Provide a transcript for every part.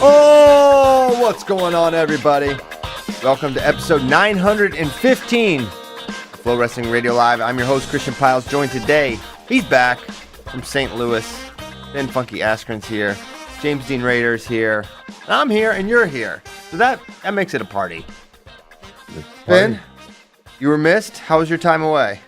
Oh, what's going on, everybody? Welcome to episode 915 of FloWrestling Radio Live. I'm your host, Christian Pyles, joined today, he's back from St. Louis. Ben Funky Askren's here. James Dean Rader's here. I'm here, and you're here. So that makes it a party. Ben, you were missed. How was your time away?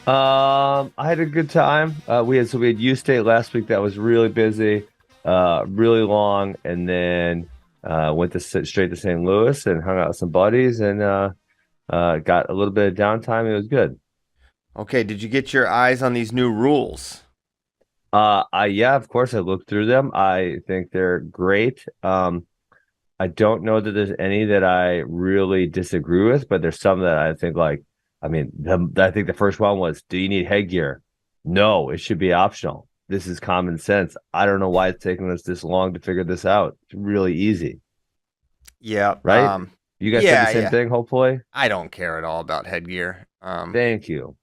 I had a good time. We had U State last week that was really busy, really long, and then went to straight to St. Louis and hung out with some buddies and got a little bit of downtime. It was good. Okay, did you get your eyes on these new rules? Yeah, of course. I looked through them. I think they're great. I don't know that there's any that I really disagree with, but there's some that I think I think the first one was, do you need headgear? No, it should be optional. This is common sense. I don't know why it's taking us this long to figure this out. It's really easy. Yeah. Right? You guys said the same thing, hopefully? I don't care at all about headgear. Thank you.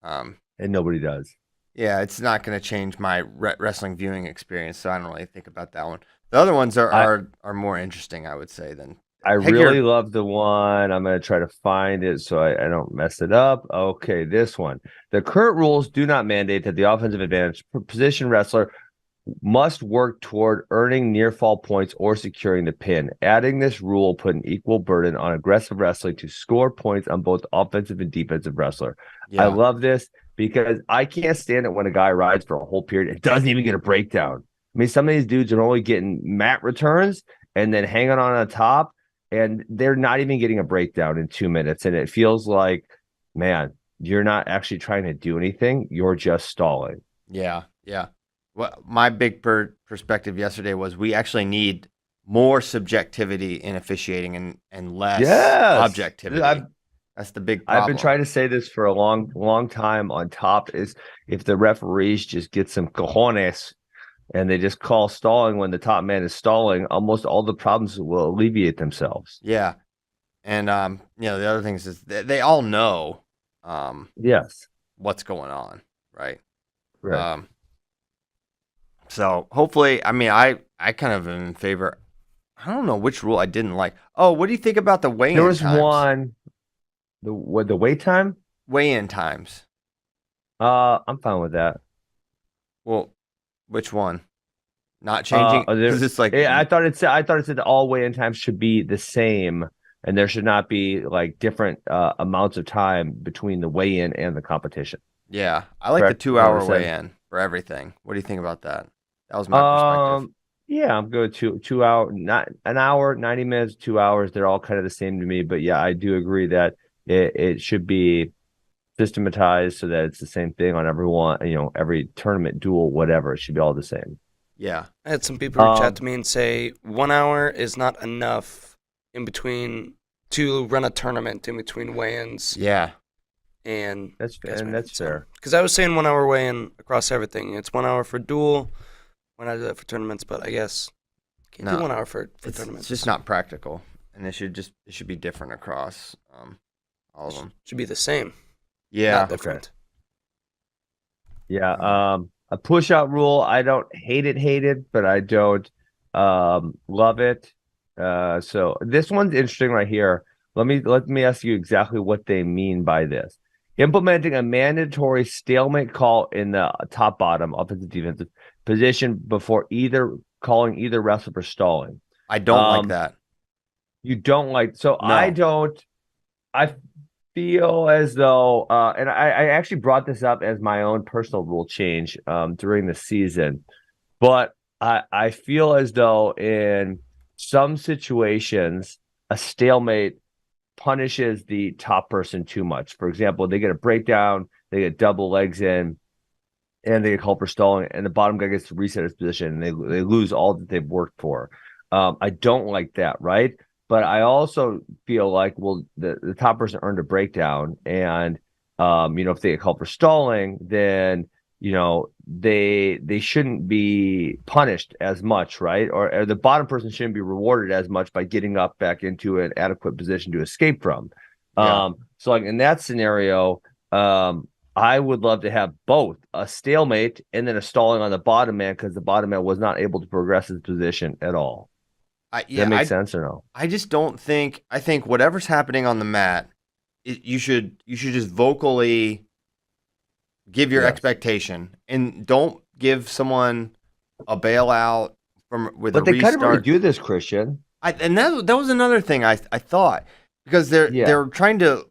And nobody does. Yeah, it's not going to change my wrestling viewing experience, so I don't really think about that one. The other ones are more interesting, I would say, than really love the one. I'm going to try to find it so I don't mess it up. Okay, this one. The current rules do not mandate that the offensive advantage position wrestler must work toward earning near fall points or securing the pin. Adding this rule put an equal burden on aggressive wrestling to score points on both offensive and defensive wrestler. Yeah. I love this because I can't stand it when a guy rides for a whole period and doesn't even get a breakdown. I mean, some of these dudes are only getting mat returns and then hanging on top, and they're not even getting a breakdown in 2 minutes. And it feels like, man, you're not actually trying to do anything. You're just stalling. Yeah. Well, my big perspective yesterday was we actually need more subjectivity in officiating and less objectivity. That's the big problem. I've been trying to say this for a long time on top is if the referees just get some cojones and they just call stalling when the top man is stalling, almost all the problems will alleviate themselves. Yeah. And, the other thing is they all know what's going on, right? Right. So hopefully, I kind of am in favor. I don't know which rule I didn't like. Oh, what do you think about the weigh-in times? There was one. The wait time? Weigh-in times. I'm fine with that. Well, which one? Not changing? Because it's like I thought it said that all weigh-in times should be the same, and there should not be like different amounts of time between the weigh-in and the competition. Yeah, I like the 2-hour weigh-in for everything. What do you think about that? That was my perspective. Yeah, I'm good. 2 hour, not an hour, 90 minutes, 2 hours. They're all kind of the same to me. But yeah, I do agree that it should be systematized so that it's the same thing on everyone, every tournament, duel, whatever. It should be all the same. Yeah. I had some people reach out to me and say 1 hour is not enough in between to run a tournament in between weigh-ins. Yeah. And that's fair. Because I was saying 1 hour weigh-in across everything. It's 1 hour for duel. Why not do that for tournaments? But I guess can't do 1 hour for tournaments. It's just not practical, and it should be different across all of them. Should be the same. Yeah, not different. Okay. Yeah, a push-out rule. I don't hate it, but I don't love it. So this one's interesting right here. Let me ask you exactly what they mean by this. Implementing a mandatory stalemate call in the top-bottom offensive defensive position before calling either wrestler for stalling. I don't like that. You don't like so no. I feel as though and I actually brought this up as my own personal rule change during the season, but I feel as though in some situations a stalemate punishes the top person too much. For example, they get a breakdown, they get double legs in, and they get called for stalling, and the bottom guy gets to reset his position, and they lose all that they've worked for. I don't like that, right? But I also feel like, well, the top person earned a breakdown, and if they get called for stalling, then they shouldn't be punished as much, right? Or the bottom person shouldn't be rewarded as much by getting up back into an adequate position to escape from. Yeah. So like in that scenario, I would love to have both a stalemate and then a stalling on the bottom man because the bottom man was not able to progress his position at all. Does that make sense or no? I just don't think. I think whatever's happening on the mat, you should just vocally give your expectation and don't give someone a bailout with a restart. But they kind of already do this, Christian. And that was another thing I thought, because they're trying to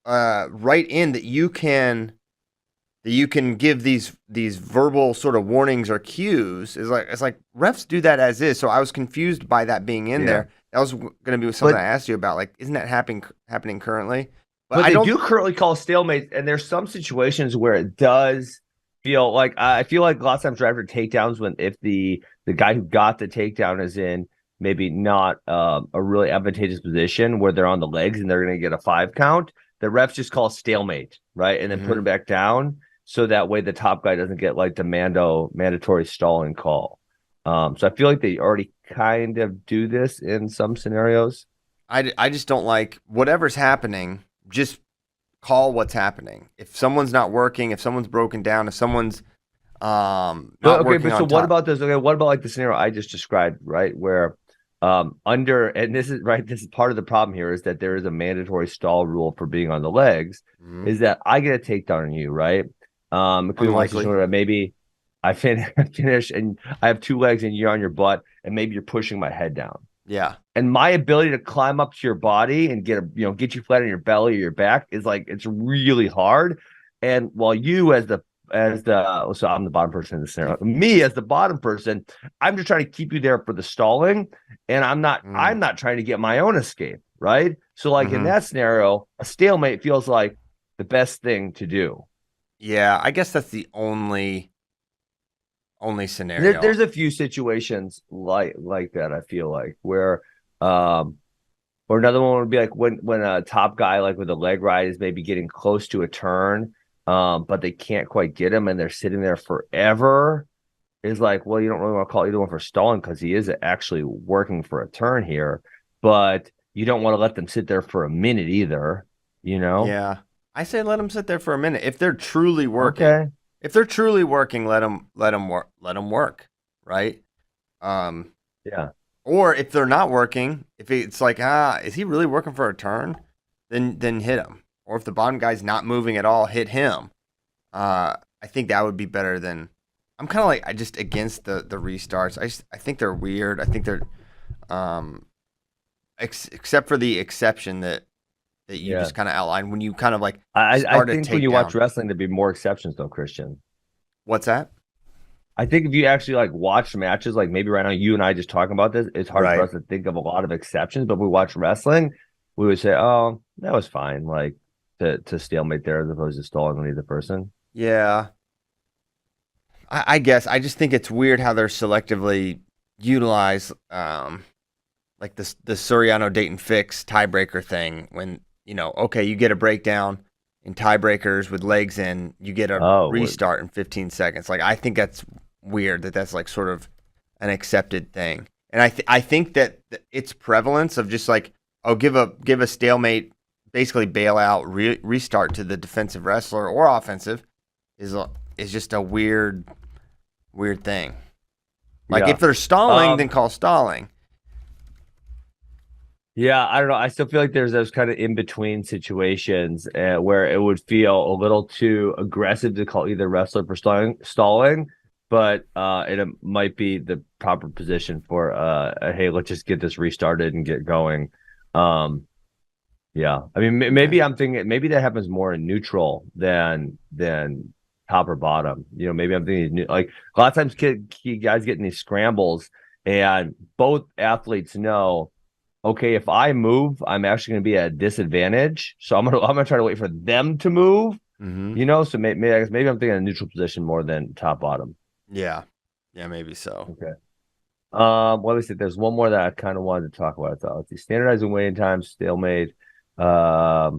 write in that you can give these verbal sort of warnings or cues. It's like refs do that as is. So I was confused by that being in there. That was going to be something I asked you about. Like, isn't that happening currently? But they do currently call stalemate, and there's some situations where it does feel like I feel like a lot of times after takedowns, when if the guy who got the takedown is in maybe not a really advantageous position where they're on the legs and they're going to get a 5 count, the refs just call stalemate, right, and then put him back down, so that way the top guy doesn't get like the mandatory stalling call. So I feel like they already kind of do this in some scenarios. I just don't like whatever's happening. Just call what's happening. If someone's not working, if someone's broken down, if someone's not working on top. What about this? Okay, what about like the scenario I just described, right? Where and this is part of the problem here is that there is a mandatory stall rule for being on the legs, is that I get a takedown on you, right? Maybe I finish and I have 2 legs and you're on your butt and maybe you're pushing my head down. Yeah. And my ability to climb up to your body and get you flat on your belly or your back is like, it's really hard. And while you so I'm the bottom person in the scenario. Me as the bottom person, I'm just trying to keep you there for the stalling, and I'm not trying to get my own escape, right? So like in that scenario, a stalemate feels like the best thing to do. Yeah, I guess that's the only scenario. There's a few situations like that, I feel like, where or another one would be like when a top guy like with a leg ride is maybe getting close to a turn, but they can't quite get him and they're sitting there forever. Is like, well, you don't really want to call either one for stalling because he is actually working for a turn here, but you don't want to let them sit there for a minute either, you know? Yeah. I say let them sit there for a minute. If they're truly working. Okay. If they're truly working, let them work, right? Yeah. Or if they're not working, if it's like, is he really working for a turn? Then hit him. Or if the bottom guy's not moving at all, hit him. I think that would be better than. I'm kind of like I just against the restarts. I think they're weird. I think they're, except for the exception that you just kind of outlined when you kind of like I think when you watch wrestling, there'd be more exceptions though, Christian. What's that? I think if you actually like watch matches, like maybe right now you and I just talking about this, it's hard for us to think of a lot of exceptions. But if we watch wrestling, we would say, "Oh, that was fine." Like to stalemate there as opposed to stalling on either person. Yeah, I guess I just think it's weird how they're selectively utilize like the Soriano Dayton Fix tiebreaker thing when. Okay, you get a breakdown in tiebreakers with legs in, you get a restart in 15 seconds. Like, I think that's weird that's like sort of an accepted thing. And I think that its prevalence of just like, give a stalemate, basically bailout, restart to the defensive wrestler or offensive is just a weird thing. Like, if they're stalling, then call stalling. Yeah, I don't know. I still feel like there's those kind of in-between situations where it would feel a little too aggressive to call either wrestler for stalling, but it might be the proper position for, hey, let's just get this restarted and get going. Yeah, I mean, maybe I'm thinking maybe that happens more in neutral than top or bottom. Maybe I'm thinking like a lot of times guys getting these scrambles, and both athletes know. Okay, if I move, I'm actually going to be at a disadvantage. So I'm gonna try to wait for them to move. So maybe I'm thinking a neutral position more than top bottom. Yeah, maybe so. Okay. What is it? There's one more that I kind of wanted to talk about. I thought let's see, standardizing waiting times, stalemate. I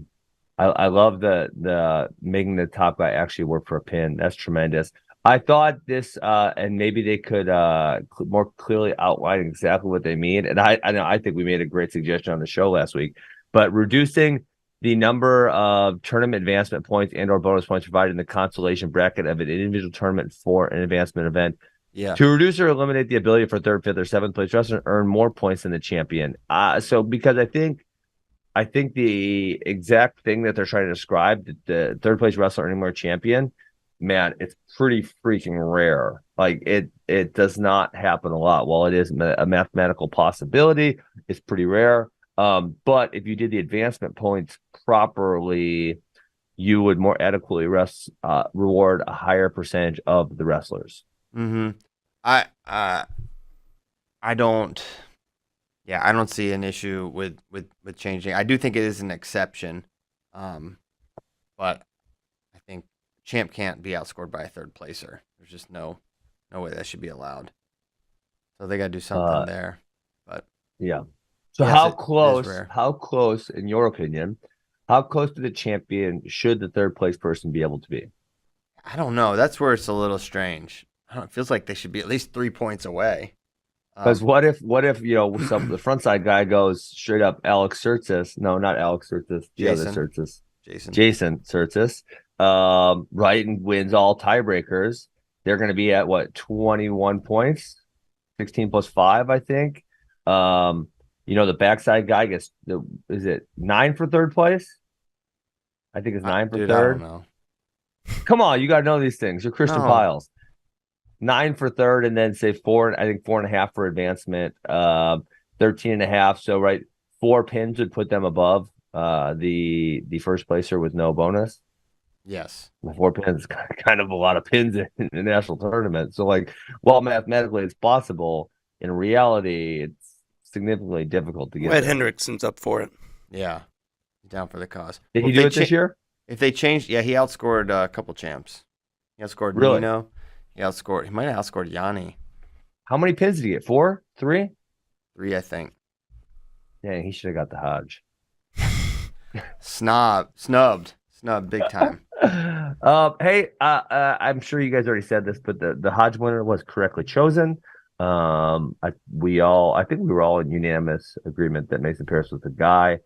love the making the top guy actually work for a pin. That's tremendous. I thought this, and maybe they could more clearly outline exactly what they mean. And I think we made a great suggestion on the show last week. But reducing the number of tournament advancement points and or bonus points provided in the consolation bracket of an individual tournament for an advancement event. Yeah. To reduce or eliminate the ability for third, fifth, or seventh place wrestler to earn more points than the champion. So because I think the exact thing that they're trying to describe, the third place wrestler earning more champion, man, it's pretty freaking rare. Like it does not happen a lot. While it is a mathematical possibility, it's pretty rare. But if you did the advancement points properly, you would more adequately reward a higher percentage of the wrestlers. Mm-hmm. I don't see an issue with changing. I do think it is an exception, but I think champ can't be outscored by a third placer. There's just no way that should be allowed. So they got to do something there. But yeah. So yes, how close, in your opinion, how close to the champion should the third place person be able to be? I don't know. That's where it's a little strange. It feels like they should be at least 3 points away. Because what if the front side guy goes straight up Alex Surtis? No, not Alex Surtis. The other Surtis. Jason Surtis. Right, and wins all tiebreakers. They're going to be at 21 points, 16 plus 5, I think. The backside guy gets is it 9 for third place? I think it's 9 for third. I don't know. Come on, you got to know these things. You're Christian Pyles. 9 for third, and then say 4. I think 4.5 for advancement. 13.5. So 4 pins would put them above the first placer with no bonus. Yes. 4 pins is kind of a lot of pins in the national tournament. So while mathematically it's possible, in reality it's significantly difficult to get. Ed Hendrickson's up for it. Yeah, down for the cause. Did he do it this year? If they changed, he outscored a couple champs. He outscored Nino. He might have outscored Yanni. How many pins did he get? 4? 3? 3, I think. Yeah, he should have got the Hodge. Snubbed big time. Hey, I'm sure you guys already said this, but the Hodge winner was correctly chosen. I think we were all in unanimous agreement that Mason Parris was the guy.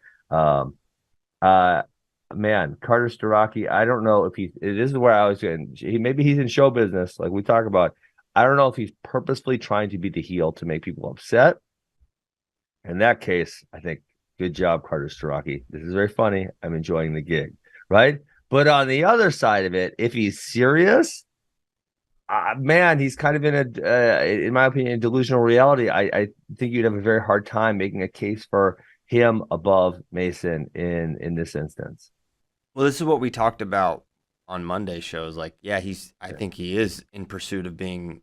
Man, Carter Starocci, I don't know if this is where I was going. Maybe he's in show business, like we talk about. I don't know if he's purposefully trying to be the heel to make people upset. In that case, I think good job, Carter Starocci. This is very funny. I'm enjoying the gig, right? But on the other side of it, if he's serious, man, he's kind of in my opinion, delusional reality. I think you'd have a very hard time making a case for him above Mason in this instance. Well, this is what we talked about on Monday shows. I think he is in pursuit of being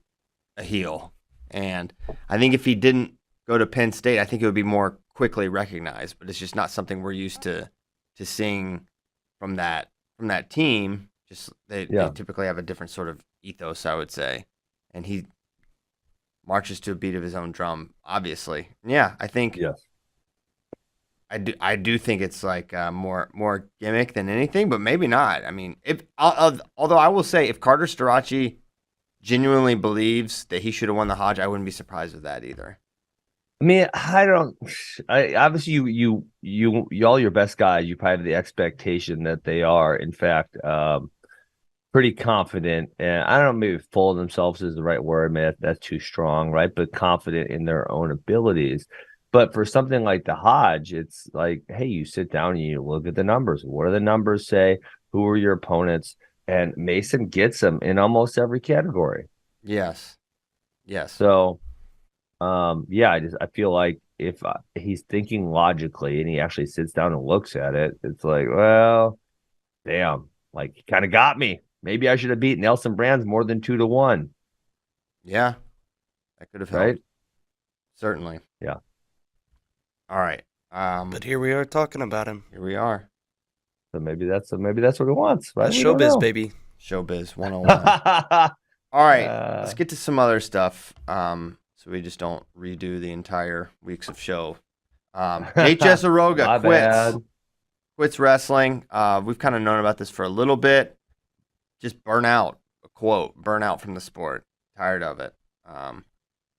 a heel. And I think if he didn't go to Penn State, I think it would be more quickly recognized, but it's just not something we're used to seeing from that team. Just they typically have a different sort of ethos, I would say. And he marches to a beat of his own drum, obviously. Yeah, I think I do think it's more gimmick than anything, but maybe not. I mean, although I will say, if Carter Starocci genuinely believes that he should have won the Hodge, I wouldn't be surprised with that either. I mean, obviously you all your best guys, you probably have the expectation that they are, in fact, pretty confident, and I don't know, maybe full of themselves is the right word, man. That's too strong, right? But confident in their own abilities. But for something like the Hodge, it's like, hey, you sit down and you look at the numbers. What do the numbers say? Who are your opponents? And Mason gets them in almost every category. Yes. So, I feel like if he's thinking logically and he actually sits down and looks at it, it's like, well, damn, he kind of got me. Maybe I should have beat Nelson Brands more than 2-1. Yeah, that could have helped. Right? Certainly. Yeah. All right. But here we are talking about him. Here we are. So maybe that's what he wants, right? Showbiz, baby. Showbiz 101. All right. Let's get to some other stuff. So we just don't redo the entire weeks of show. HS Aroga quits wrestling. We've kind of known about this for a little bit. Just burn out. A quote, burn out from the sport. Tired of it.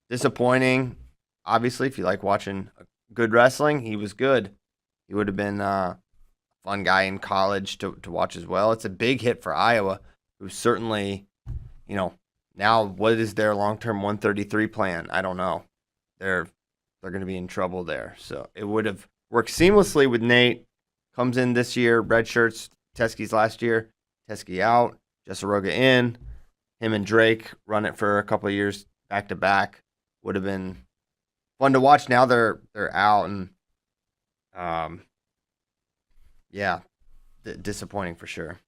Disappointing. Obviously, if you like watching good wrestling, he was good. He would have been fun guy in college to watch as well. It's a big hit for Iowa, who's certainly, now what is their long-term 133 plan? I don't know. They're going to be in trouble there. So it would have worked seamlessly with Nate. Comes in this year, red shirts, Teskey's last year. Teskey out, Jesseroga in. Him and Drake run it for a couple of years back to back. Would have been fun to watch. Now they're out, and disappointing for sure.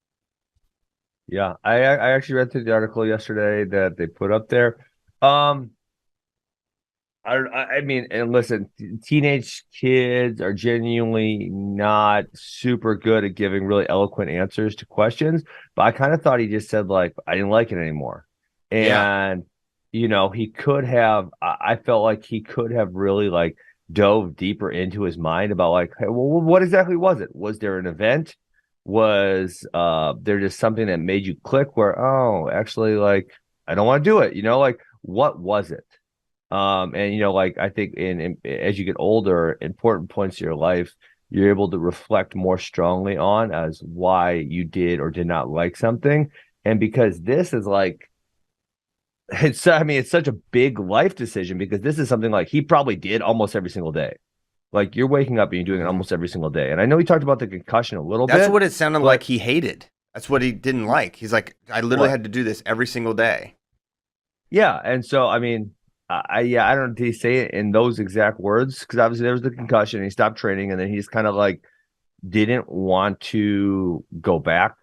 Yeah, I actually read through the article yesterday that they put up there. I mean, and listen, teenage kids are genuinely not super good at giving really eloquent answers to questions. But I kind of thought he just said, like, I didn't like it anymore. And, he could have, I felt like he could have really, like, dove deeper into his mind about, like, hey, well, what exactly was it? Was there an event? Was there just something that made you click where, oh, actually, like, I don't want to do it? Like, what was it? And like, I think as you get older, important points in your life, you're able to reflect more strongly on as why you did or did not like something. And because this is like, it's such a big life decision, because this is something like he probably did almost every single day. Like, you're waking up and you're doing it almost every single day. And I know he talked about the concussion a little bit. That's what it sounded like he hated. That's what he didn't like. He's like, I literally had to do this every single day. Yeah. And so, I mean, I don't know, did he say it in those exact words? Because obviously there was the concussion and he stopped training, and then he's kind of like didn't want to go back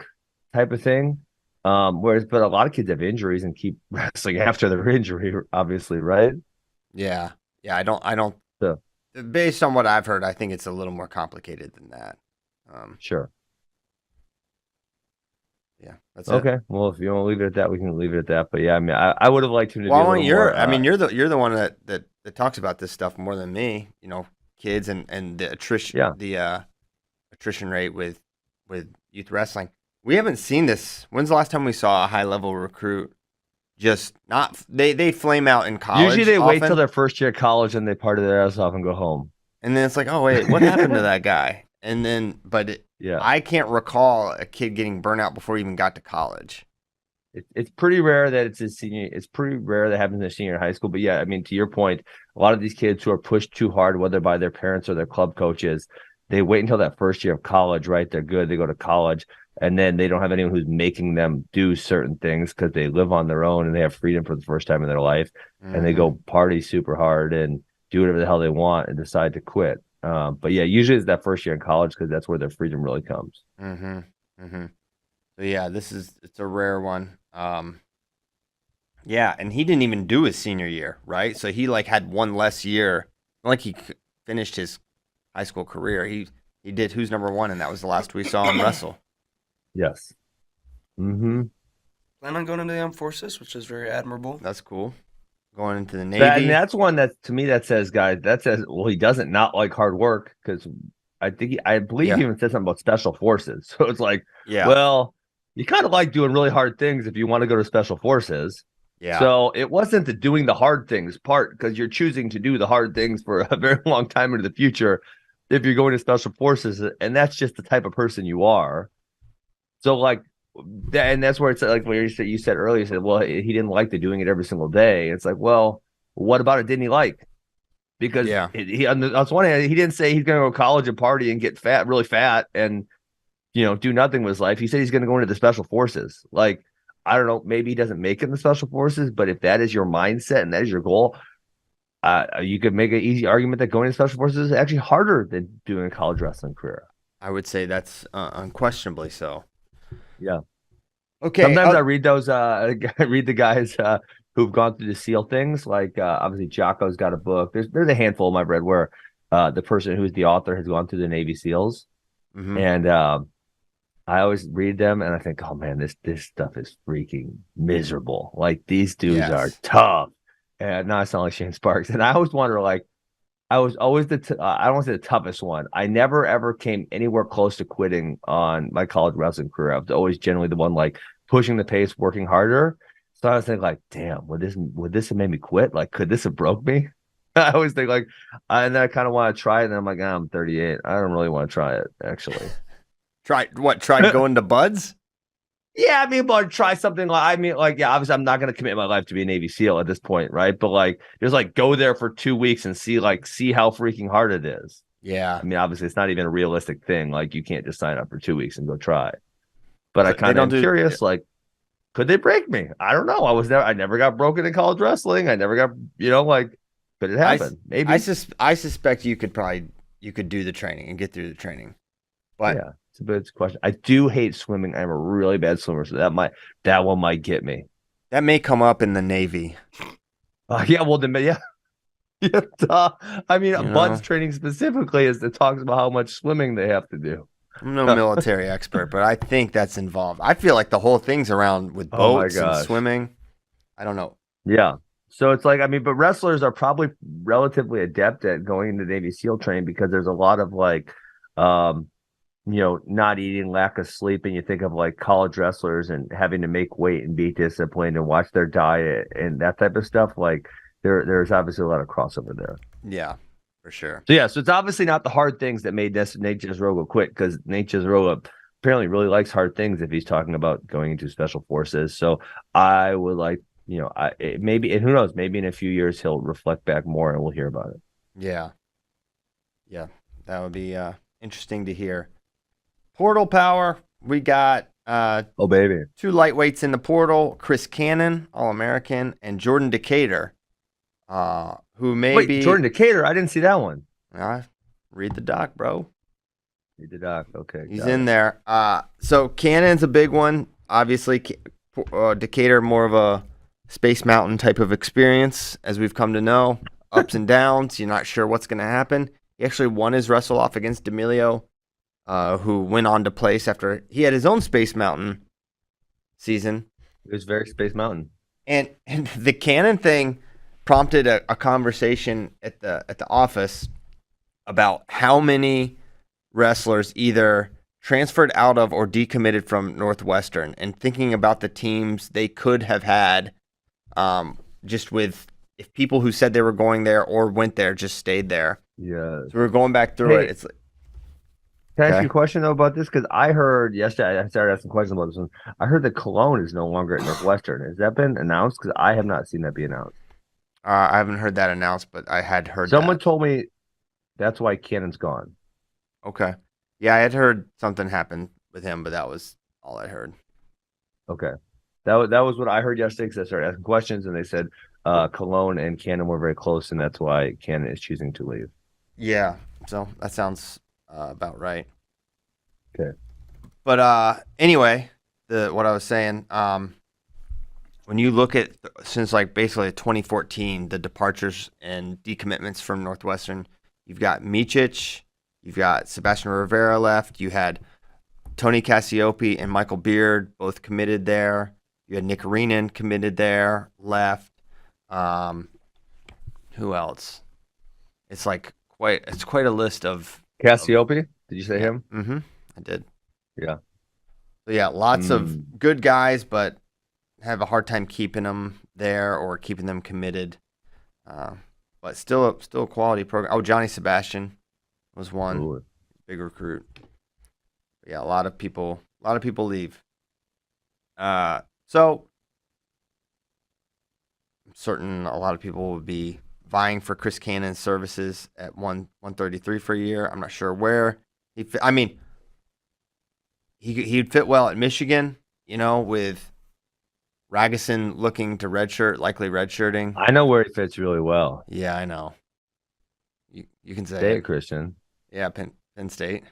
type of thing. But a lot of kids have injuries and keep wrestling after their injury, obviously, right? Yeah. I don't. So, based on what I've heard, I think it's a little more complicated than that. Sure. Yeah, that's okay. It. Well, if you want to leave it at that, we can leave it at that. But yeah, I mean, I would have liked him to. Well, you're the one that talks about this stuff more than me. Kids and the attrition, attrition rate with youth wrestling. We haven't seen this. When's the last time we saw a high level recruit just not? They flame out in college. Usually they wait till their first year of college and they party their ass off and go home. And then it's like, oh wait, what happened to that guy? And then, I can't recall a kid getting burnt out before he even got to college. It's pretty rare that it's his senior. It's pretty rare that happens in a senior in high school. But yeah, I mean, to your point, a lot of these kids who are pushed too hard, whether by their parents or their club coaches, they wait until that first year of college, right? They're good. They go to college, and then they don't have anyone who's making them do certain things because they live on their own and they have freedom for the first time in their life. Mm-hmm. And they go party super hard and do whatever the hell they want and decide to quit. But yeah, usually it's that first year in college because that's where their freedom really comes. Mm-hmm. Mm-hmm. So yeah, it's a rare one. Yeah, and he didn't even do his senior year, right? So he had one less year. Like he finished his high school career. He did Who's Number One, and that was the last we saw him wrestle. Yes. Mm-hmm. Plan on going into the armed forces, which is very admirable. That's cool. Going into the Navy. That's one that, to me, that says, well, he doesn't not like hard work, because I believe he even said something about special forces. So it's like, well, you kind of like doing really hard things if you want to go to special forces. Yeah. So it wasn't the doing the hard things part, because you're choosing to do the hard things for a very long time into the future if you're going to special forces, and that's just the type of person you are. So and that's where it's like when you said earlier, you said, well, he didn't like the doing it every single day. It's like, well, what about it didn't he like? Because he on one hand, he didn't say he's going to go to college and party and get fat, really fat, and do nothing with his life. He said he's going to go into the special forces. Like, I don't know, maybe he doesn't make it in the special forces, but if that is your mindset and that is your goal, you could make an easy argument that going to special forces is actually harder than doing a college wrestling career. I would say that's unquestionably so. Yeah. Okay. Sometimes I read those. I read the guys who've gone through the SEAL things. Like obviously, Jocko's got a book. There's a handful of them I've read where the person who's the author has gone through the Navy SEAls, and I always read them and I think, oh man, this stuff is freaking miserable. Like, these dudes are tough. And now I sound like Shane Sparks. And I always wonder, I was always I don't want to say the toughest one. I never ever came anywhere close to quitting on my college wrestling career. I was always generally the one pushing the pace, working harder. So I was thinking damn, would this have made me quit? Could this have broke me? I always think and then I kind of want to try it, and then I'm like, I'm 38. I don't really want to try it, actually. Try going to Buds? Yeah, I mean, but try something yeah, obviously I'm not going to commit my life to be a Navy SEAL at this point, right? But like, just like go there for 2 weeks and see how freaking hard it is. Yeah. I mean, obviously it's not even a realistic thing. Like, you can't just sign up for 2 weeks and go try. But So I kind of am curious, like, could they break me? I don't know. I never got broken in college wrestling. I never got, could it happen? Maybe. I suspect you could do the training and get through the training. But yeah, it's a good question. I do hate swimming. I'm a really bad swimmer, so that one might get me. That may come up in the Navy. Yeah, well, yeah. Yeah, I mean, Bud's training specifically it talks about how much swimming they have to do. I'm no military expert, but I think that's involved. I feel like the whole thing's around with boats and swimming. I don't know. Yeah. So it's like, I mean, but wrestlers are probably relatively adept at going into Navy SEAL training because there's a lot of not eating, lack of sleep. And you think of like college wrestlers and having to make weight and be disciplined and watch their diet and that type of stuff. Like there's obviously a lot of crossover there. Yeah. For sure. So it's obviously not the hard things that made Nate Chisroga quit, because Nate Chisroga apparently really likes hard things if he's talking about going into special forces. So I would like, maybe, and who knows, maybe in a few years he'll reflect back more and we'll hear about it. Yeah. Yeah. That would be interesting to hear. Portal power. We got oh baby, 2 lightweights in the portal, Chris Cannon, All-American, and Jordan Decatur. Who may be Jordan Decatur? I didn't see that one. Read the doc, bro. Read the doc. Okay, he's in there. So Cannon's a big one. Obviously, Decatur more of a Space Mountain type of experience, as we've come to know. Ups and downs. You're not sure what's going to happen. He actually won his wrestle off against D'Amelio, who went on to place after he had his own Space Mountain season. It was very Space Mountain. And the Cannon thing prompted a conversation at the office about how many wrestlers either transferred out of or decommitted from Northwestern, and thinking about the teams they could have had, just with if people who said they were going there or went there just stayed there. Yeah. So we're going back through it. It's like, can I ask you a question though about this? Because I heard yesterday, I started asking questions about this one. I heard that Cologne is no longer at Northwestern. Has that been announced? Because I have not seen that be announced. I haven't heard that announced, but I had heard someone told me that's why Cannon's gone. Okay. Yeah, I had heard something happened with him, but that was all I heard. Okay. That was what I heard yesterday, because I started asking questions, and they said Cologne and Cannon were very close, and that's why Cannon is choosing to leave. Yeah. So that sounds about right. Okay. But anyway, what I was saying, when you look at since like basically 2014, the departures and decommitments from Northwestern, you've got Micic, you've got Sebastian Rivera left, you had Tony Cassiope and Michael Beard both committed there, you had Nick Renan committed there, left. Who else? It's quite a list of Cassiope. Did you say him? Mm-hmm. I did. Yeah. So yeah, lots of good guys, but have a hard time keeping them there or keeping them committed. But still a quality program. Oh, Johnny Sebastian was one. Ooh. Big recruit. But yeah, a lot of people leave. So I'm certain a lot of people would be vying for Chris Cannon's services at 133 for a year. I'm not sure where he'd fit well at Michigan, with Ragusin looking to redshirt, likely redshirting. I know where he fits really well. Yeah, I know. You can say it, Christian. Yeah, Penn State.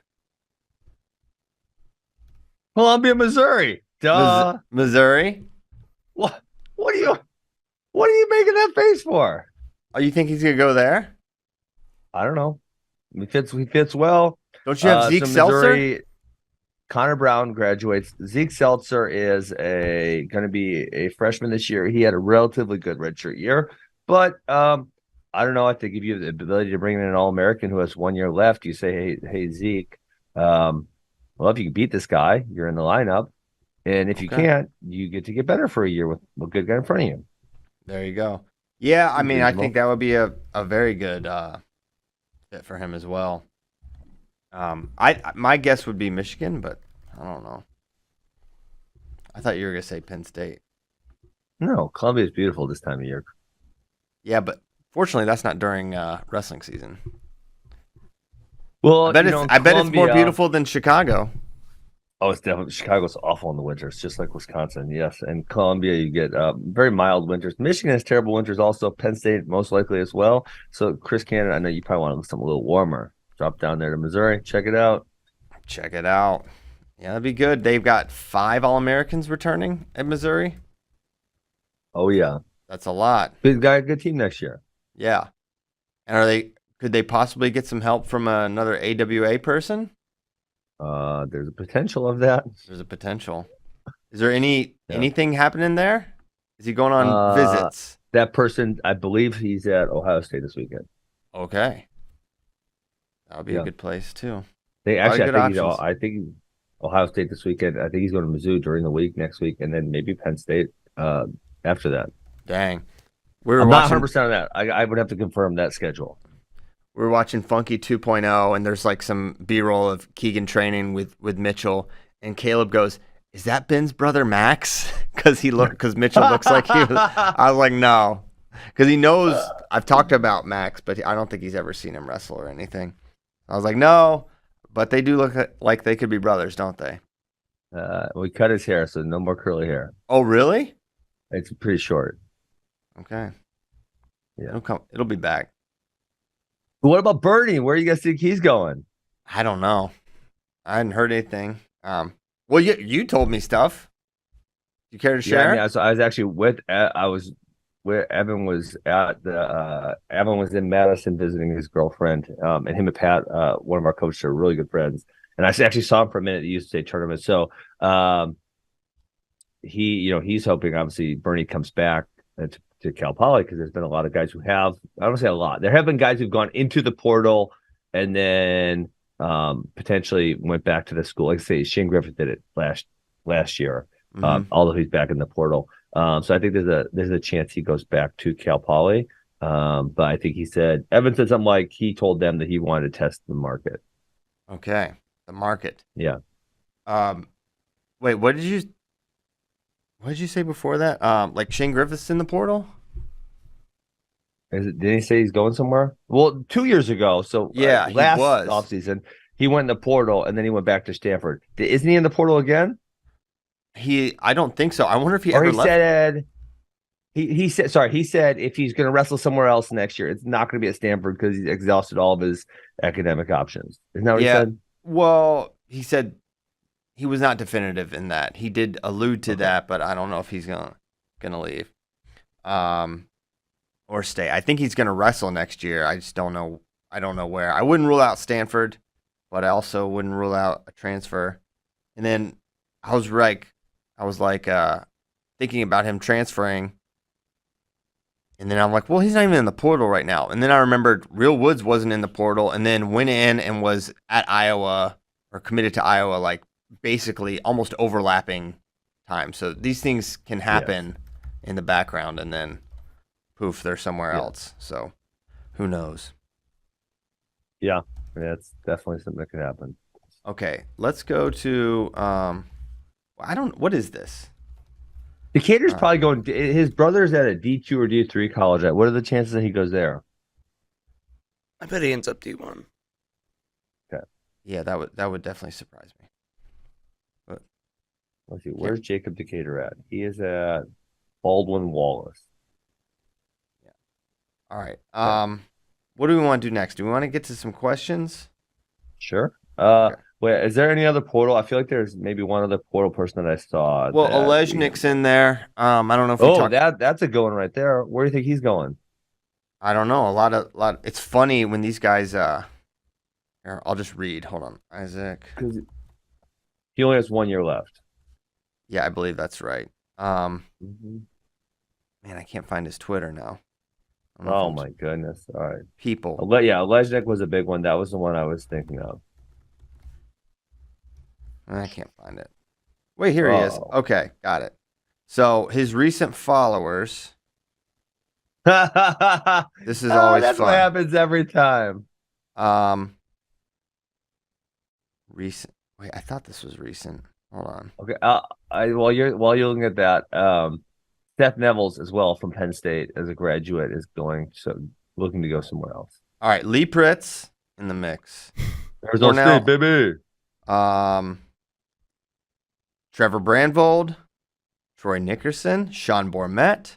Columbia, Missouri. Duh. Missouri? What are you making that face for? Oh, you think he's gonna go there? I don't know. He fits well. Don't you have Zeke Seltzer? Connor Brown graduates. Zeke Seltzer is going to be a freshman this year. He had a relatively good redshirt year, but I don't know. I think if you have the ability to bring in an All-American who has 1 year left, you say, hey Zeke, well, if you can beat this guy, you're in the lineup, and if you can't, you get to get better for a year with a good guy in front of you. There you go. Yeah, I mean, I think that would be a very good fit for him as well. My guess would be Michigan, but I don't know. I thought you were gonna say Penn State. No, Columbia is beautiful this time of year. Yeah, but fortunately, that's not during wrestling season. Well, I bet it's more beautiful than Chicago. Oh, it's definitely Chicago's awful in the winters, just like Wisconsin. Yes, and Columbia, you get very mild winters. Michigan has terrible winters, also. Penn State most likely as well. So, Chris Cannon, I know you probably want something a little warmer. Drop down there to Missouri, check it out. Check it out. Yeah, that'd be good. They've got 5 All-Americans returning at Missouri. Oh yeah, that's a lot. Good team next year. Yeah, and could they possibly get some help from another AWA person? There's a potential of that. There's a potential. Is there anything happening there? Is he going on visits? That person, I believe he's at Ohio State this weekend. Okay. That would be a good place too. I think Ohio State this weekend. I think he's going to Mizzou during the week next week, and then maybe Penn State after that. Dang. I'm not 100% on that. I would have to confirm that schedule. We were watching Funky 2.0, and there's like some B-roll of Keegan training with Mitchell, and Caleb goes, "Is that Ben's brother Max?" Because Mitchell looks like he was. I was like, no, because he knows I've talked about Max, but I don't think he's ever seen him wrestle or anything. I was like, no, but they do look like they could be brothers, don't they? We cut his hair, so no more curly hair. Oh, really? It's pretty short. Okay. Yeah, it'll be back. But what about Bernie? Where do you guys think he's going? I don't know. I hadn't heard anything. Well, you told me stuff. You care to share? Yeah, I was actually where Evan was at Evan was in Madison visiting his girlfriend, and him and Pat, one of our coaches, are really good friends. And I actually saw him for a minute at the U State tournament. So he's hoping obviously Bernie comes back to Cal Poly, because there's been a lot of guys who have, I don't say a lot, there have been guys who've gone into the portal and then potentially went back to the school. Like I say, Shane Griffith did it last year, although he's back in the portal. So I think there's a chance he goes back to Cal Poly. But I think Evan said something like he told them that he wanted to test the market. Okay, the market. Yeah. Wait, what did you say before that? Like Shane Griffith's in the portal? Did he say he's going somewhere? Well, 2 years ago. So yeah, last he was. offseason, he went in the portal and then he went back to Stanford. Isn't he in the portal again? I don't think so. I wonder if he ever left. He said if he's going to wrestle somewhere else next year, it's not going to be at Stanford because he's exhausted all of his academic options. Isn't that what he said? Well, he said he was not definitive in that. He did allude to that, but I don't know if he's gonna leave, or stay. I think he's gonna wrestle next year. I just don't know. I don't know where. I wouldn't rule out Stanford, but I also wouldn't rule out a transfer. And then I was thinking about him transferring, and then I'm like, well, he's not even in the portal right now. And then I remembered Real Woods wasn't in the portal, and then went in and was at Iowa or committed to Iowa, like basically almost overlapping time. So these things can happen in the background, and then poof, they're somewhere else. So who knows? Yeah, that's definitely something that could happen. Okay, let's go to what is this? Decatur's probably going. His brother's at a D2 or D3 college. What are the chances that he goes there? I bet he ends up D1. Okay. Yeah, that would definitely surprise me. But let's see. Where's Jacob Decatur at? He is at Baldwin Wallace. Yeah. All right. What do we want to do next? Do we want to get to some questions? Sure. Okay. Wait, is there any other portal? I feel like there's maybe one other portal person that I saw. Well, Olejnik's in there. I don't know if that's a good one right there. Where do you think he's going? I don't know. A lot. It's funny when these guys. Here, I'll just read. Hold on, Isaac. He only has 1 year left. Yeah, I believe that's right. Man, I can't find his Twitter now. Oh my goodness! All right, people. Olejnik was a big one. That was the one I was thinking of. I can't find it. Wait, here he is. Okay, got it. So his recent followers. This is always that's fun. What happens every time. Recent. Wait, I thought this was recent. Hold on. Okay. While you're looking at that, Seth Neville's as well from Penn State as a graduate is looking to go somewhere else. All right, Lee Pritz in the mix. Arizona State, baby. Trevor Brandvold, Troy Nickerson, Sean Bormet,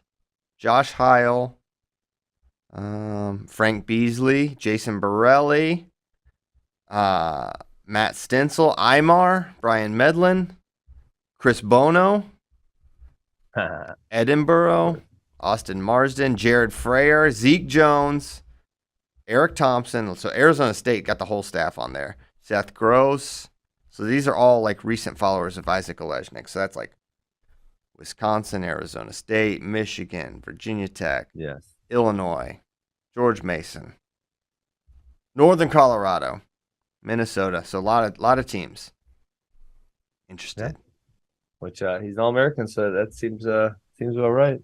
Josh Heil, Frank Beasley, Jason Borelli, Matt Stensel, Aymar, Brian Medlin, Chris Bono, Edinburgh, Austin Marsden, Jared Frayer, Zeke Jones, Eric Thompson. So Arizona State got the whole staff on there. Seth Gross. So these are all like recent followers of Isaac Olejnik. So that's like Wisconsin, Arizona State, Michigan, Virginia Tech, yes, Illinois, George Mason, Northern Colorado, Minnesota. So a lot of teams interested. Yeah. Which he's an All-American, so that seems about right.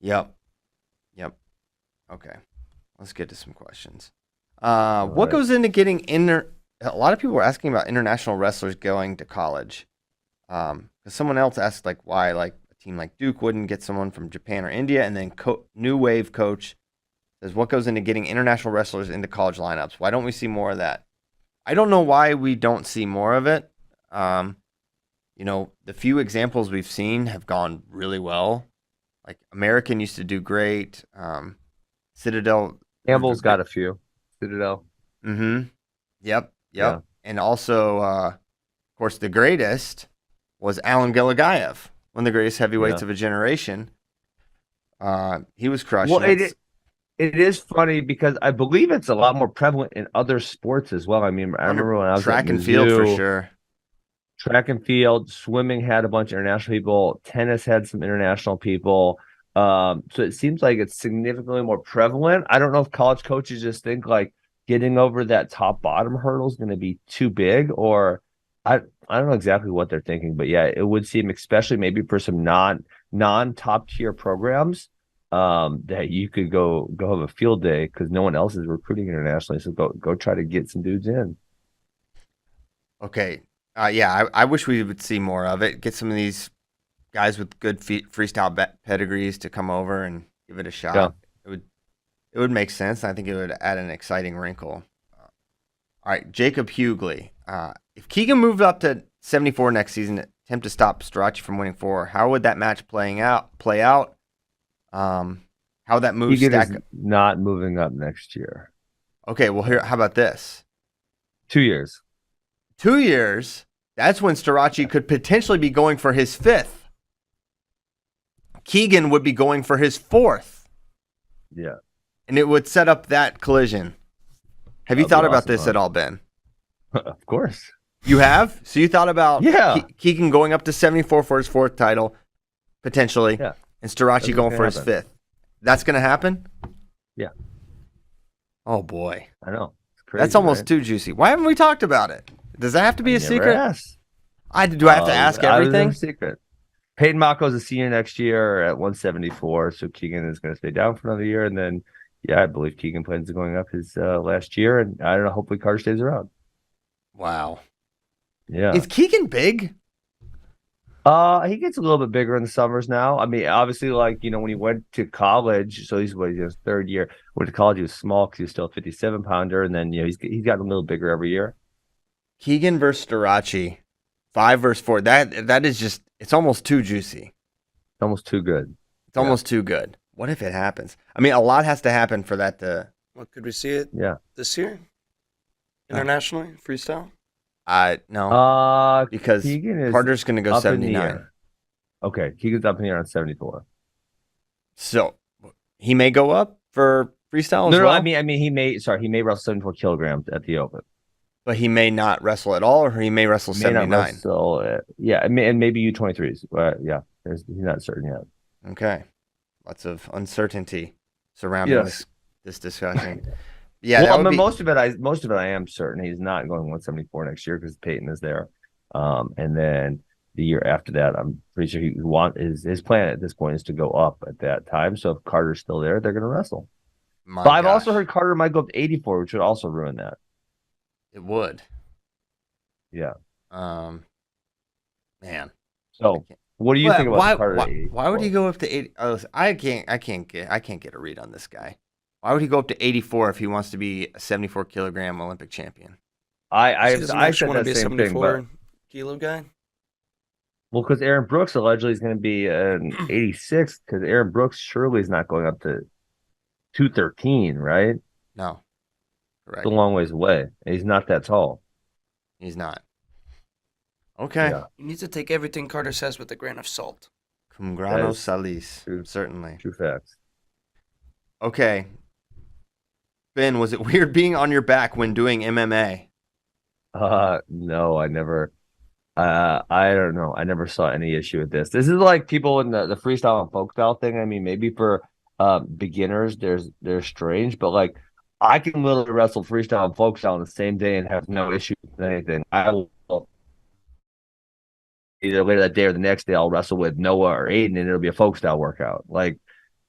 Yep. Okay, let's get to some questions. What goes into getting a lot of people are asking about international wrestlers going to college. Because someone else asked like why like a team like Duke wouldn't get someone from Japan or India, and then New Wave coach says what goes into getting international wrestlers into college lineups. Why don't we see more of that? I don't know why we don't see more of it. The few examples we've seen have gone really well. Like American used to do great. Citadel. Campbell's got a few. Citadel. Mm-hmm. Yep. Yeah. And also, of course, the greatest was Alan Gelagayev, one of the greatest heavyweights of a generation. He was crushing. Well, it is funny because I believe it's a lot more prevalent in other sports as well. I mean, I remember when I was track at and Mizzou, field for sure. Track and field, swimming had a bunch of international people. Tennis had some international people. So it seems like it's significantly more prevalent. I don't know if college coaches just think like getting over that top bottom hurdle is going to be too big, or I don't know exactly what they're thinking, but yeah, it would seem, especially maybe for some non top tier programs, that you could go have a field day because no one else is recruiting internationally. So go try to get some dudes in. Okay. I wish we would see more of it. Get some of these guys with good freestyle pedigrees to come over and give it a shot. Yeah. It would make sense. I think it would add an exciting wrinkle. All right, Jacob Hughley. If Keegan moved up to 74 next season, attempt to stop Starocci from winning 4, how would that match play out? How that move Keegan is not moving up next year. Okay, well here, how about this? 2 years. 2 years. That's when Starocci could potentially be going for his 5th. Keegan would be going for his 4th. Yeah. And it would set up that collision. Have you thought about this at all, Ben? Of course. You have? So you thought about Keegan going up to 74 for his 4th title, potentially, and Starocci going for his 5th. That's going to happen? Yeah. Oh, boy. I know. It's crazy, that's almost too juicy. Why haven't we talked about it? Does that have to be a secret? Do I have to ask everything? Secret. Peyton Mako's a senior next year at 174, so Keegan is going to stay down for another year, and then I believe Keegan plans on going up his last year, and I don't know. Hopefully, Carter stays around. Wow. Yeah. Is Keegan big? He gets a little bit bigger in the summers now. I mean, obviously, like when he went to college, so he's his 3rd year. Went to college, he was small because he was still a 57-pounder, and then he's gotten a little bigger every year. Keegan versus Starocci, 5 versus 4. That is just, it's almost too juicy. It's almost too good. It's almost too good. What if it happens? I mean, a lot has to happen for that to. What, could we see it? Yeah. This year, internationally, freestyle. No. Because Carter's going to go 79. Okay, Keegan's up in the air on 74. So he may go up for freestyle as well? No, I mean he may wrestle 74 kilograms at the Open. But he may not wrestle at all, or he may wrestle 79. And maybe U23s. He's not certain yet. Okay. Lots of uncertainty surrounding this discussion. Most of it I am certain he's not going 174 next year because Peyton is there. And then the year after that, I'm pretty sure his plan at this point is to go up at that time. So if Carter's still there, they're going to wrestle. But I've also heard Carter might go up to 84, which would also ruin that. It would. Yeah. Man. So what do you think about Carter? Why would he go up to 80? Oh, I can't get a read on this guy. Why would he go up to 84 if he wants to be a 74 kilogram Olympic champion? I said that be a same thing, but kilo guy. Well, because Aaron Brooks allegedly is going to be an 86, because Aaron Brooks surely is not going up to 213, right? No, correct. It's a long ways away. He's not that tall. He's not. Okay. Yeah. You need to take everything Carter says with a grain of salt. Cum grano salis. Certainly. True facts. Okay. Ben, was it weird being on your back when doing MMA? No, I never. I don't know. I never saw any issue with this. This is like people in the freestyle and folk style thing. I mean, maybe for beginners, they're strange, but like I can literally wrestle freestyle and folk style on the same day and have no issue with anything. I will either later that day or the next day I'll wrestle with Noah or Aiden, and it'll be a folk style workout. Like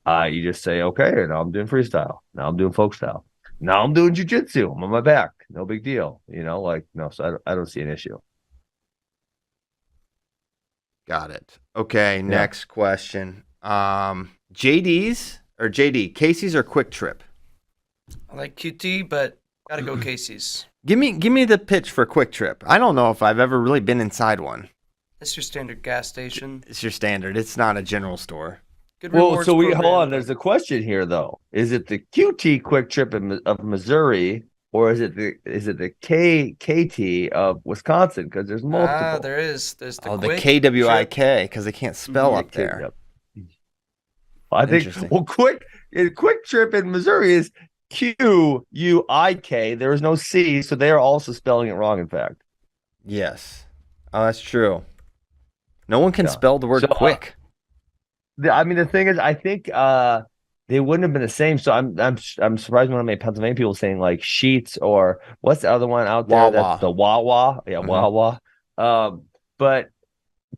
you just say, okay, now I'm doing freestyle. Now I'm doing folk style. Now I'm doing jujitsu. I'm on my back. No big deal. Like no. So I don't see an issue. Got it. Okay, next question. JD's or JD, Casey's or Quick Trip? I like QT, but gotta go Casey's. Give me the pitch for Quick Trip. I don't know if I've ever really been inside one. It's your standard gas station. It's your standard. It's not a general store. Good well, so hold on. There's a question here though. Is it the QT Quick Trip of Missouri, or is it the KT of Wisconsin? Because there's multiple. There's the the KWIK because they can't spell up there. Yep. I think Quick Trip in Missouri is QUIK. There is no C, so they are also spelling it wrong. In fact, yes. Oh, that's true. No one can spell the word quick. The thing is, I think they wouldn't have been the same. So I'm surprised when I made Pennsylvania people saying like Sheets or what's the other one out there? Wawa. That's the Wawa. Yeah, Wawa. But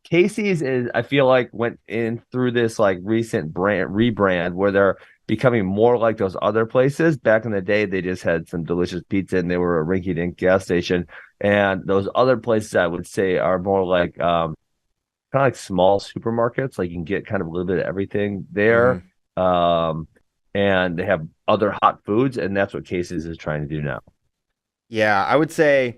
Casey's is, I feel like, went in through this like recent rebrand where they're becoming more like those other places. Back in the day, they just had some delicious pizza and they were a rinky-dink gas station. And those other places, I would say, are more like kind of like small supermarkets. Like you can get kind of a little bit of everything there. And they have other hot foods, and that's what Casey's is trying to do now. Yeah, I would say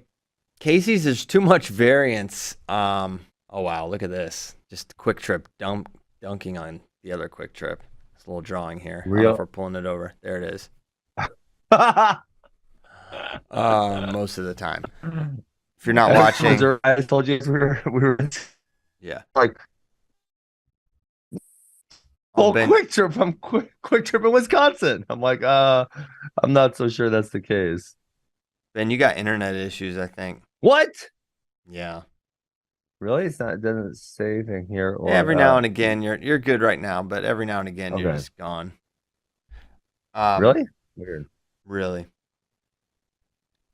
Casey's is too much variance. Oh wow, look at this! Just Quick Trip dunking on the other Quick Trip. It's a little drawing here. I don't know if we're pulling it over. There it is. Most of the time. If you're not watching, I told you we were like. Quick Trip. I'm Quick Trip in Wisconsin. I'm like, I'm not so sure that's the case. Ben, you got internet issues, I think. What? Yeah. Really? It doesn't say anything here. Or, every now and again, you're good right now, but every now and again you're just gone. Really? Weird. Really.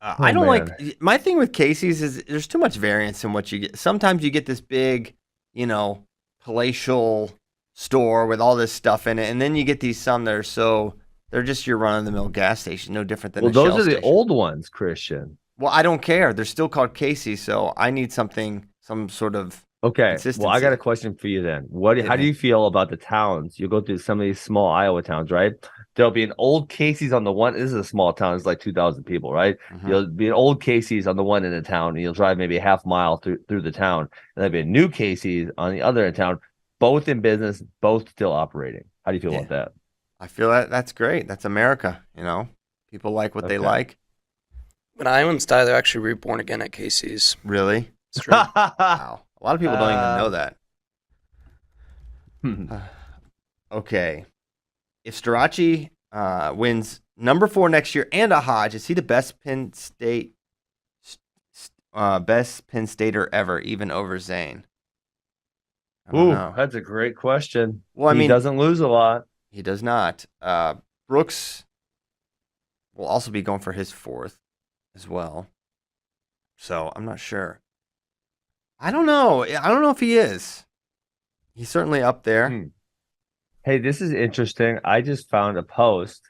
I don't like my thing with Casey's is there's too much variance in what you get. Sometimes you get this big, palatial store with all this stuff in it, and then you get these some that are they're just your run-of-the-mill gas station, no different than a Shell those are the station. old ones, Christian. Well, I don't care. They're still called Casey's, so I need some sort of consistency. Well, I got a question for you then. How do you feel about the towns? You go through some of these small Iowa towns, right? There'll be an old Casey's on the one. This is a small town. It's like 2,000 people, right? Mm-hmm. You'll be an old Casey's on the one in the town, and you'll drive maybe a half mile through the town. And there'll be a new Casey's on the other end of town, both in business, both still operating. How do you feel about that? I feel that's great. That's America, People like what they like. When Iowans die, they're actually reborn again at Casey's. Really? It's true. Wow. A lot of people don't even know that. Okay. If Starocci wins number 4 next year and a Hodge, is he the best Penn Stater ever, even over Zane? That's a great question. Well, he doesn't lose a lot. He does not. Brooks will also be going for his 4th as well. So I'm not sure. I don't know. I don't know if he is. He's certainly up there. Hey, this is interesting. I just found a post.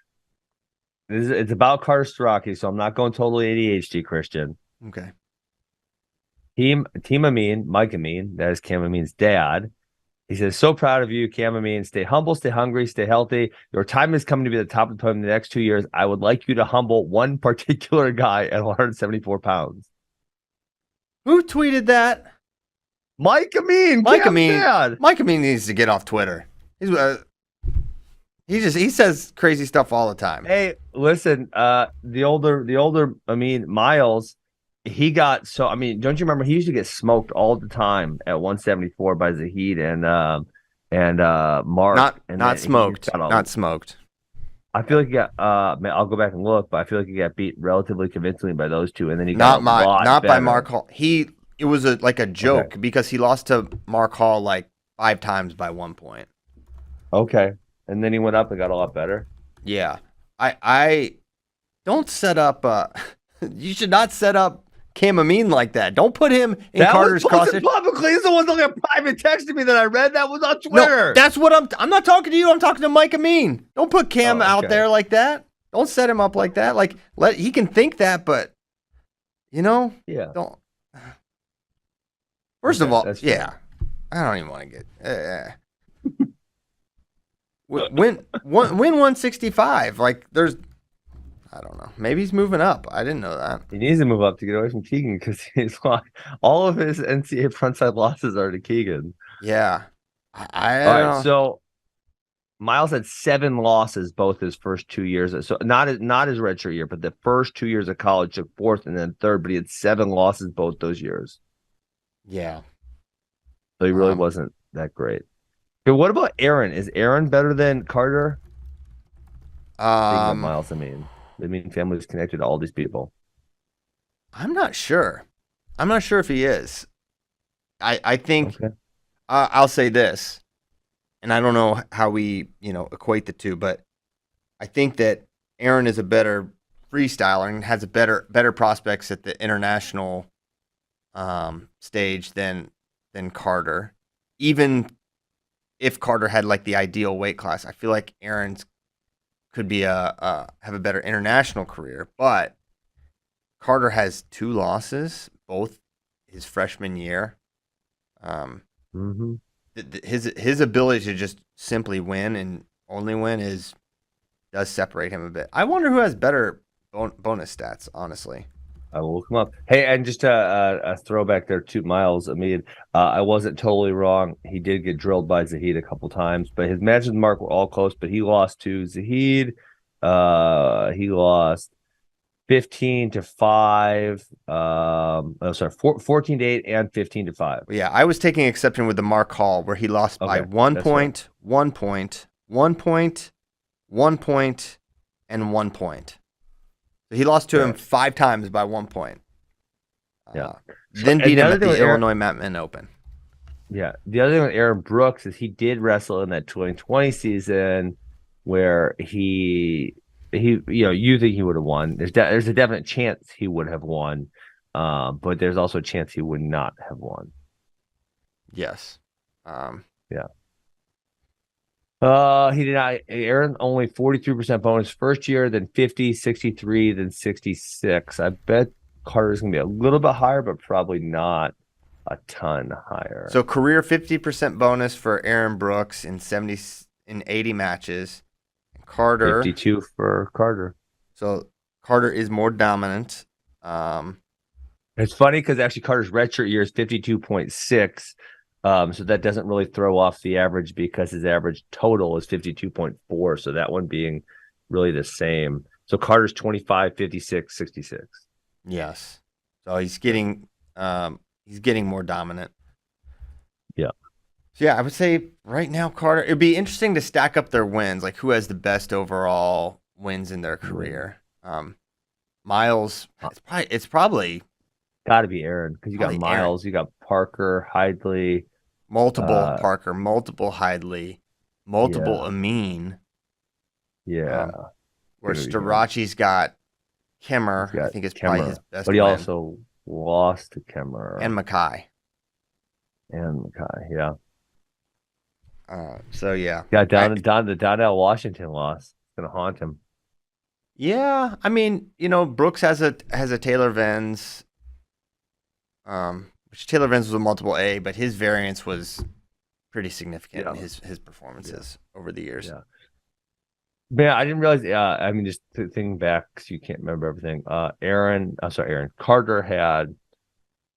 It's about Carter Starocci, so I'm not going totally ADHD, Christian. Okay. Team Amin, Mike Amin, that is Cam Amin's dad. He says, so proud of you, Cam Amin. Stay humble, stay hungry, stay healthy. Your time is coming to be at the top of the podium in the next 2 years. I would like you to humble one particular guy at 174 pounds. Who tweeted that? Mike Amin. Mike Amin. Mike Amin needs to get off Twitter. He says crazy stuff all the time. Hey, listen, the older Amin, Miles, he got don't you remember he used to get smoked all the time at 174 by Zahid and Mark. Not smoked. I feel like he got I'll go back and look, but I feel like he got beat relatively convincingly by those two, and then he got not by Mark Hall. It was like a joke because he lost to Mark Hall like 5 times by 1 point. Okay. And then he went up and got a lot better. Yeah. I don't set up you should not set up Cam Amin like that. Don't put him in Carter's crosshair. Publicly, he's the one that got private texted me that I read. That was on Twitter. No, that's what I'm not talking to you. I'm talking to Mike Amin. Don't put Cam out there like that. Don't set him up like that. Like he can think that, but don't. First of all, I don't even want to get win 165. Like there's. I don't know. Maybe he's moving up. I didn't know that. He needs to move up to get away from Keegan because he's like all of his NCAA frontside losses are to Keegan. Yeah. All right. So Miles had 7 losses both his first 2 years. So not his redshirt year, but the first 2 years of college, took 4th and then 3rd. But he had 7 losses both those years. Yeah. So he really wasn't that great. But what about Aaron? Is Aaron better than Carter? Miles, I mean, family's connected to all these people. I'm not sure. I'm not sure if he is. I think I'll say this, and I don't know how we equate the two, but I think that Aaron is a better freestyler and has a better prospects at the international stage than Carter. Even if Carter had like the ideal weight class, I feel like Aaron's could be have a better international career, but Carter has 2 losses, both his freshman year. His ability to just simply win and only win does separate him a bit. I wonder who has better bonus stats, honestly. I will look him up. Hey, and just a throwback there to Miles. I mean, I wasn't totally wrong. He did get drilled by Zahid a couple times, but his matches with Mark were all close. But he lost to Zahid. He lost 15-5. 14-8 and 15-5. Yeah, I was taking exception with the Mark Hall where he lost by 1 point, right. 1 point, 1 point, 1 point, and 1 point. He lost to him 5 times by 1 point. Then beat him at the Illinois Matman Open. Yeah. The other thing with Aaron Brooks is he did wrestle in that 2020 season where you think he would have won. There's a definite chance he would have won, but there's also a chance he would not have won. Yes. Yeah. He did not. Aaron only 43% bonus first year, then 50, 63, then 66. I bet Carter's gonna be a little bit higher, but probably not a ton higher. So career 50% bonus for Aaron Brooks in 80 matches. Carter 52 for Carter. So Carter is more dominant. It's funny because actually Carter's redshirt year is 52.6. So that doesn't really throw off the average because his average total is 52.4. So that one being really the same. So Carter's 25, 56, 66. Yes. So he's getting more dominant. Yeah. So yeah, I would say right now Carter. It'd be interesting to stack up their wins, like who has the best overall wins in their career. Miles, it's probably got to be Aaron because you got Miles, you got Parker, Hidley. Multiple Parker, multiple Hidley, multiple Amin. Yeah. Where Starocci's got Kemmer. I think it's probably his best But he also lost to Kemmer. And Mackay. Yeah. So, yeah. Yeah, the Donnell Washington loss. It's going to haunt him. Yeah. I mean, Brooks has a Taylor Vens. which Taylor Vance was a multiple A, but his variance was pretty significant in his performances over the years. Yeah. Man, I didn't realize. I mean, just thinking back, because you can't remember everything. Aaron Carter had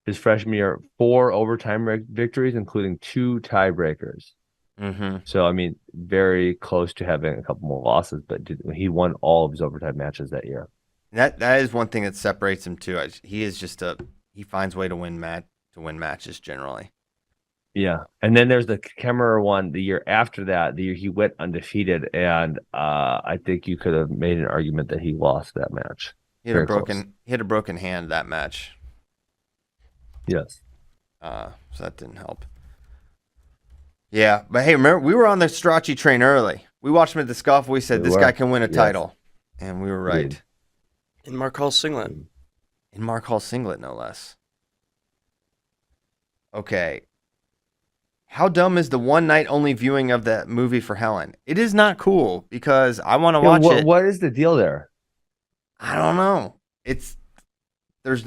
his freshman year 4 overtime victories, including 2 tiebreakers. Mm-hmm. So, I mean, very close to having a couple more losses, but he won all of his overtime matches that year. That is one thing that separates him too. He is just he finds a way to win matches generally. Yeah, and then there's the Kemmerer one the year after that. The year he went undefeated, and I think you could have made an argument that he lost that match. He had a broken hand that match. Yes. So that didn't help. Yeah, but hey, remember we were on the Starocci train early. We watched him at the Scuffle. We said this guy can win a title, and we were right. In Mark Hall's singlet. In Mark Hall's singlet, no less. Okay. How dumb is the one night only viewing of that movie for Helen? It is not cool because I want to watch it. What is the deal there? I don't know.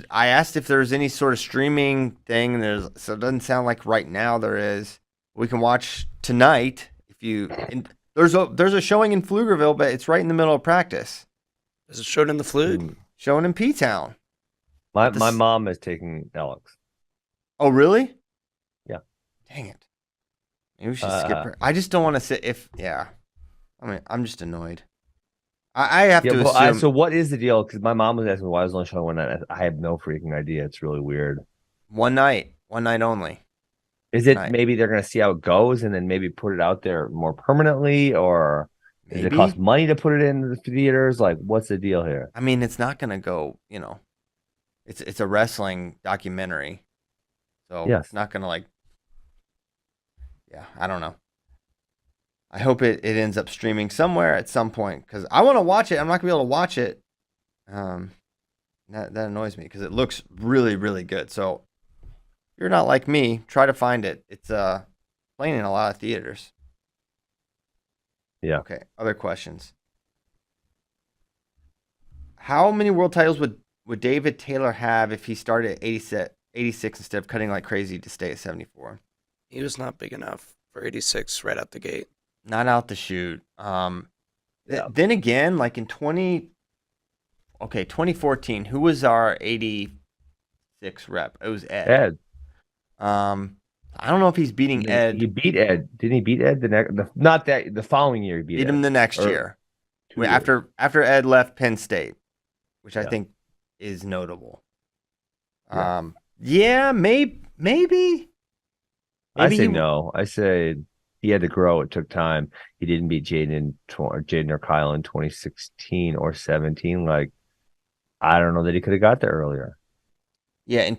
I asked if there's any sort of streaming thing. So it doesn't sound like right now there is. We can watch tonight there's a showing in Pflugerville, but it's right in the middle of practice. Is it showing in the Flug? Showing in P-Town. My mom is taking Alex. Oh, really? Yeah. Dang it. Maybe we should skip her. I just don't want to sit I mean, I'm just annoyed. I have to assume. So what is the deal? Because my mom was asking me why I was only showing one night. I have no freaking idea. It's really weird. One night only. Is it maybe they're going to see how it goes and then maybe put it out there more permanently, or does it cost money to put it in the theaters? Like, what's the deal here? I mean, it's not going to go, it's a wrestling documentary. So it's not going to I don't know. I hope it ends up streaming somewhere at some point because I want to watch it. I'm not going to be able to watch it. That annoys me because it looks really, really good. So if you're not like me, try to find it. It's playing in a lot of theaters. Yeah. Okay. Other questions. How many world titles would David Taylor have if he started at 86 instead of cutting like crazy to stay at 74? He was not big enough for 86 right out the gate. Not out the chute. Then again, like in 2014, who was our 86 rep? It was Ed. I don't know if he's beating Ed. He beat Ed. Didn't he beat Ed the following year? He beat him the next year. After Ed left Penn State, which I think is notable. Maybe. I say no. I say he had to grow. It took time. He didn't beat Jaden or Kyle in 2016 or 17. Like, I don't know that he could have got there earlier. Yeah,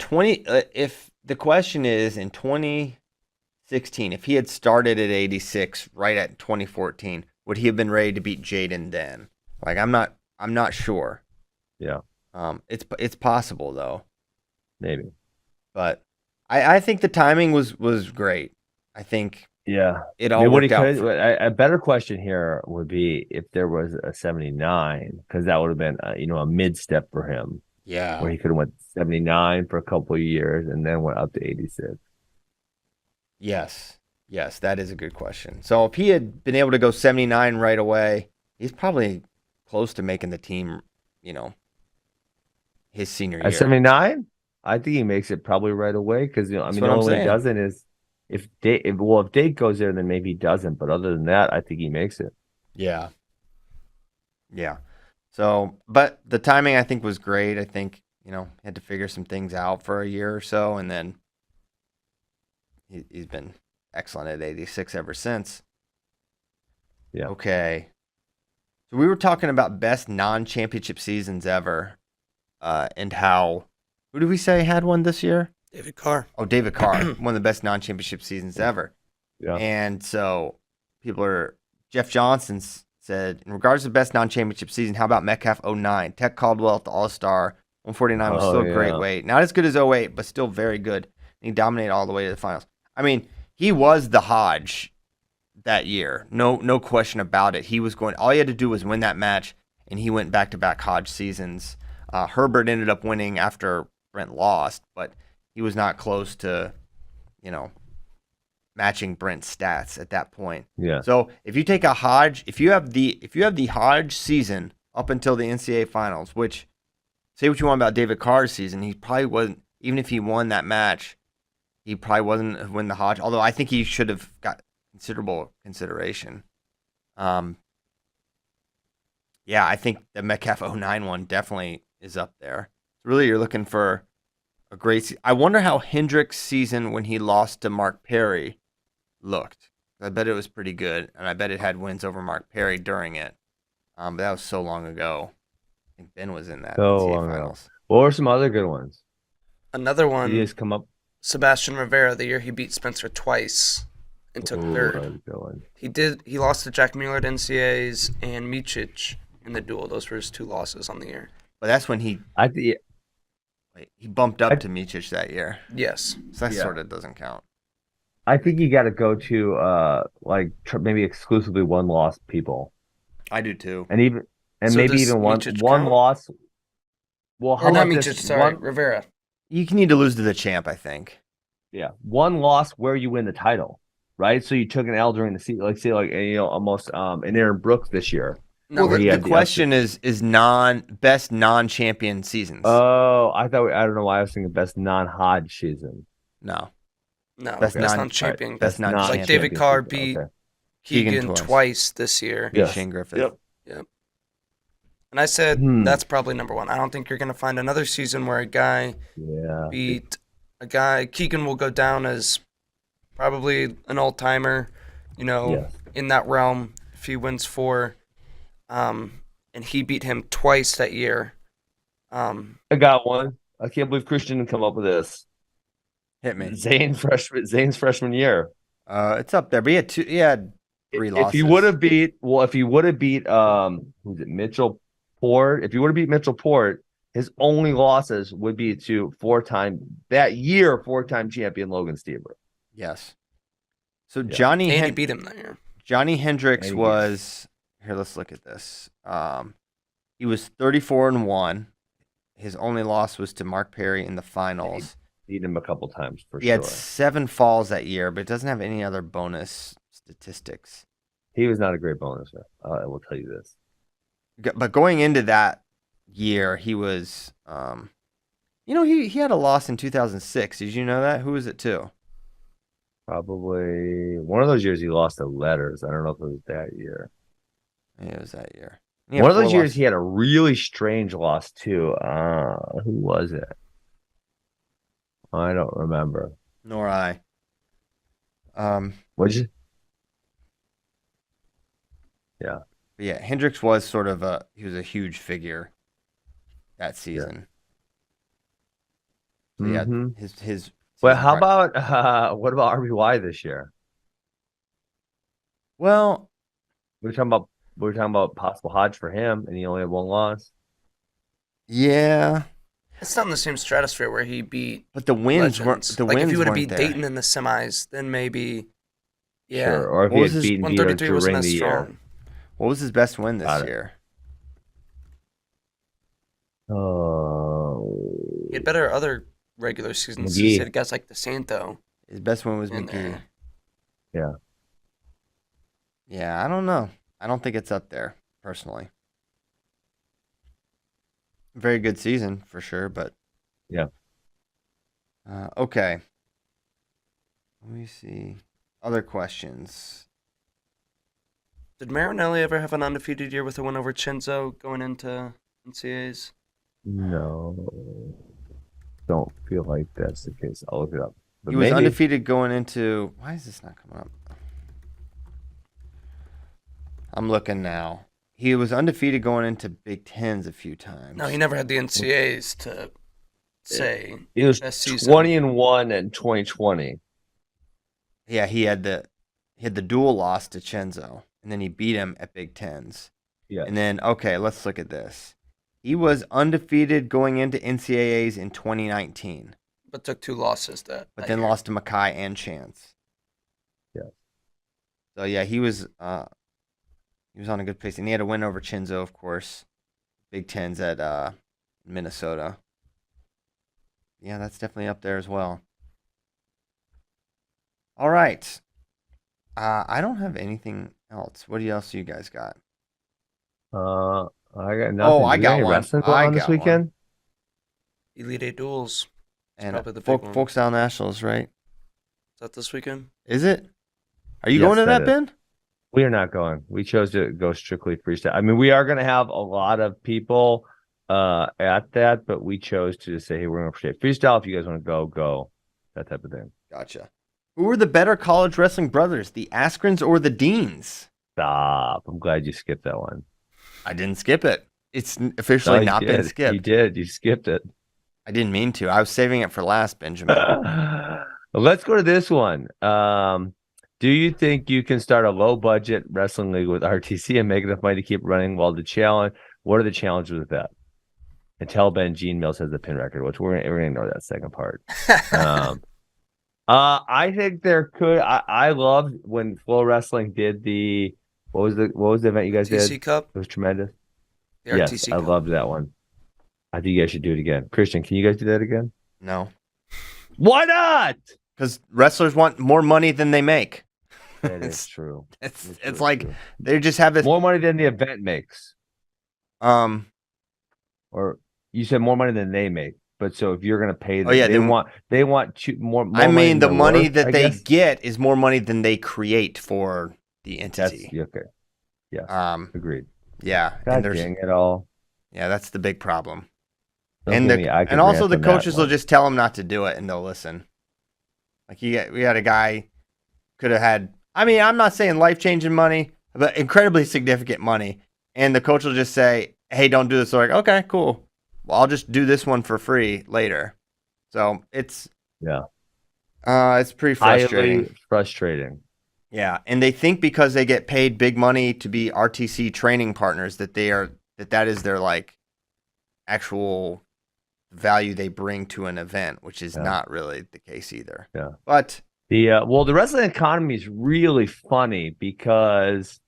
if the question is in 2016, if he had started at 86 right at 2014, would he have been ready to beat Jaden then? Like, I'm not sure. Yeah. It's possible though. Maybe. But I think the timing was great. I think it all worked out. A better question here would be if there was a 79, because that would have been a mid step for him. Yeah, where he could have went 79 for a couple of years and then went up to 86. Yes, that is a good question. So if he had been able to go 79 right away, he's probably close to making the team. His senior year at 79. I think he makes it probably right away because the only way he doesn't is if Dake goes there, then maybe he doesn't. But other than that, I think he makes it. Yeah. So, but the timing I think was great. I think had to figure some things out for a year or so, and then he's been excellent at 86 ever since. Yeah. Okay. So we were talking about best non-championship seasons ever, and how. Who did we say had one this year? David Carr. Oh, David Carr, one of the best non-championship seasons ever. Yeah. And so Jeff Johnson said, in regards to the best non-championship season, how about Metcalf 09? Tech Caldwell at the All-Star. 149 was still a great weight. Not as good as 08, but still very good. And he dominated all the way to the finals. I mean, he was the Hodge that year. No question about it. He was all he had to do was win that match, and he went back-to-back Hodge seasons. Herbert ended up winning after Brent lost, but he was not close to, matching Brent's stats at that point. Yeah. So if you take a Hodge, if you have the Hodge season up until the NCAA finals, which say what you want about David Carr's season, he probably wasn't, even if he won that match, he probably wasn't win the Hodge. Although I think he should have got considerable consideration. Yeah, I think the Metcalf 09 one definitely is up there. Really, you're looking for a great season. I wonder how Hendrick's season when he lost to Mark Perry looked. I bet it was pretty good, and I bet it had wins over Mark Perry during it. But that was so long ago. I think Ben was in that NCAA finals. What were some other good ones? Another one. He just come up. Sebastian Rivera, the year he beat Spencer twice and took third. He lost to Jack Mueller at NCAAs and Micic in the duel. Those were his 2 losses on the year. But that's when he bumped up to Micic that year. Yes. So that sort of doesn't count. I think you got to go to maybe exclusively one-loss people. I do too. And maybe even one loss. Well, how about Micic, sorry, Rivera. You need to lose to the champ, I think. Yeah, one loss where you win the title, right? So you took an L during the season, almost an Aaron Brooks this year. No, the question is best non-champion seasons. Oh, I don't know why I was thinking best non-Hodge season. No, best non-champion. Right, best non-champion. Like David Carr beat Keegan twice this year. Beat Shane Griffith. Yep. And I said that's probably number 1. I don't think you're going to find another season where a guy beat a guy. Keegan will go down as probably an all-timer, in that realm if he wins 4. And he beat him twice that year. I got one. I can't believe Christian didn't come up with this. Hit me. Zane's freshman year. It's up there, but he had 3 losses. If he would have beat who's it, Mitchell Port? If he would have beat Mitchell Port, his only losses would be to 4-time champion Logan Stieber. Yes. So Johnny he beat him that year. Johnny Hendricks was here. Let's look at this. He was 34-1. His only loss was to Mark Perry in the finals. He beat him a couple times for sure. He had 7 falls that year, but it doesn't have any other bonus statistics. He was not a great bonuser. I will tell you this. But going into that year, he was, he had a loss in 2006. Did you know that? Who was it to? Probably one of those years he lost to Letters. I don't know if it was that year. Yeah, it was that year. One of those years he had a really strange loss too. Who was it? I don't remember. Nor I. What'd you? Yeah. But yeah, Hendricks was he was a huge figure that season. Yeah. So his Well, how about what about RBY this year? Well, we were talking about possible Hodge for him, and he only had 1 loss. Yeah. It's not in the same stratosphere where he beat. But the wins weren't. If he would have beat Dayton in the semis, then maybe. Yeah. Sure. Or if he had beaten 133 wasn't as strong. Year. What was his best win this year? He had better other regular seasons. McGee. He had guys like DeSanto. His best win was McGee. There. Yeah. Yeah, I don't know. I don't think it's up there, personally. Very good season, for sure, but... Yeah. Okay. Let me see. Other questions. Did Marinelli ever have an undefeated year with a win over Chenzo going into NCAAs? No. Don't feel like that's the case. I'll look it up. But he was undefeated going into... Why is this not coming up? I'm looking now. He was undefeated going into Big Tens a few times. No, he never had the NCAAs to say. He was 20-1 in 2020. Yeah, he had the dual loss to Chenzo, and then he beat him at Big Tens. Yeah. And then, okay, let's look at this. He was undefeated going into NCAAs in 2019. But took 2 losses But then lost to Mackay and Chance. Yeah. So, yeah, he was on a good pace. And he had a win over Chenzo, of course. Big Tens at Minnesota. Yeah, that's definitely up there as well. All right. I don't have anything else. What else do you guys got? I got nothing. Oh, I Do we got got any one. wrestling going I on this got one. weekend? Elite Eight duels. It's And probably the big one. Folk Style Nationals, right? Is that this weekend? Is it? Are you Yes, going to that, is. Ben? We are not going. We chose to go strictly freestyle. I mean, we are going to have a lot of people at that, but we chose to just say, hey, we're going to freestyle. If you guys want to go, go. That type of thing. Gotcha. Who are the better college wrestling brothers, the Askrens or the Deans? Stop. I'm glad you skipped that one. I didn't skip it. It's officially not been skipped. You did. You skipped it. I didn't mean to. I was saving it for last, Benjamin. Let's go to this one. Do you think you can start a low-budget wrestling league with RTC and make enough money to keep running while the challenge? What are the challenges with that? And tell Ben Gene Mills has the pin record, which we're gonna ignore that second part. I think there could. I loved when FloWrestling did the what was the event you guys did? RTC Cup. It was tremendous. The yes, RTC I Cup. loved that one. I think you guys should do it again. Christian, can you guys do that again? No. Why not? Because wrestlers want more money than they make. That is true. It's like true. They just have this more money than the event makes. Or you said more money than they make. But so if you're gonna pay them, they want more. I mean, the money worth, that they get is more money than they create for the entity. That's okay. Yeah. Agreed. Yeah. God dang it all. Yeah, that's the big problem. And also the coaches will just tell them not to do it, and they'll listen. Like we had a guy could have had. I mean, I'm not saying life-changing money, but incredibly significant money, and the coach will just say, "Hey, don't do this." So like, okay, cool. Well, I'll just do this one for free later. So it's pretty frustrating. Highly frustrating. Yeah, and they think because they get paid big money to be RTC training partners that that is their like actual value they bring to an event, which is not really the case either. Yeah, but the wrestling economy is really funny because.